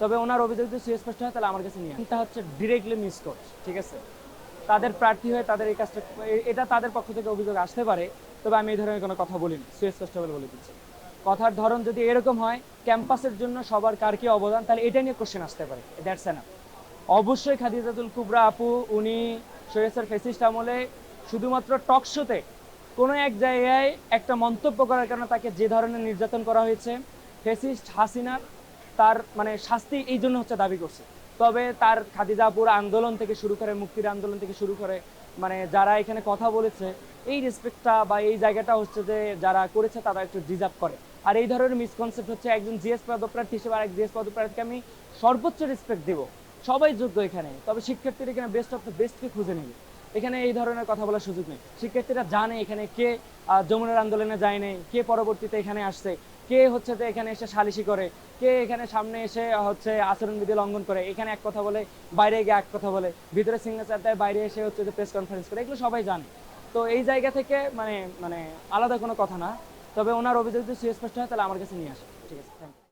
তবে ওনার অভিযোগ যদি সুস্পষ্ট হয় তাহলে আমার কাছে নিয়ে এটা হচ্ছে ডিরেক্টলি মিস করছে, ঠিক আছে। তাদের প্রার্থী হয়ে তাদের এই কাজটা, এটা তাদের পক্ষ থেকে অভিযোগ আসতে পারে, তবে আমি এই ধরনের কোনো কথা বলিনি, সুস্পষ্টভাবে বলে দিচ্ছি। কথার ধরন যদি এরকম হয় ক্যাম্পাসের জন্য সবার কার কি অবদান, তাহলে এটা নিয়ে কোশ্চেন আসতে পারে, দ্যাটস এনাফ। অবশ্যই খাদিজাতুল কুবরা আপু উনি সৈয়দ ফেসিস্ট আমলে শুধুমাত্র টক শোতে কোনো এক জায়গায় একটা মন্তব্য করার কারণে তাকে যে ধরনের নির্যাতন করা হয়েছে, ফেসিস্ট হাসিনার তার মানে শাস্তি এই জন্য হচ্ছে দাবি করছে। তবে তার খাদিজাপুর আন্দোলন থেকে শুরু করে, মুক্তির আন্দোলন থেকে শুরু করে, মানে যারা এখানে কথা বলেছে, এই রেসপেক্টটা বা এই জায়গাটা হচ্ছে যে যারা করেছে তারা একটু ডিজার্ভ করে। আর এই ধরনের মিসকনসেপ্ট হচ্ছে একজন জিএস পদপ্রার্থী হিসেবে আরেক জিএস পদপ্রার্থীকে আমি সর্বোচ্চ রেসপেক্ট দেবো, সবাই যোগ্য এখানে, তবে শিক্ষার্থীরা এখানে বেস্ট অফ দ্য বেস্টকে খুঁজে নেবে। এখানে এই ধরনের কথা বলার সুযোগ নেই। শিক্ষার্থীরা জানে এখানে কে যমুনার আন্দোলনে যায় নাই, কে পরবর্তীতে এখানে আসছে, কে হচ্ছে যে এখানে এসে সালিশি করে, কে এখানে সামনে এসে হচ্ছে আচরণবিধি লঙ্ঘন করে, এখানে এক কথা বলে বাইরে গিয়ে এক কথা বলে, ভিতরে সিগনেচার দেয়, বাইরে এসে হচ্ছে যে প্রেস কনফারেন্স করে, এগুলো সবাই জানে। তো এই জায়গা থেকে মানে মানে আলাদা কোনো কথা না। তবে ওনার অভিযোগ যদি সুস্পষ্ট হয় তাহলে আমার কাছে নিয়ে আসে, ঠিক আছে, থ্যাংক ইউ।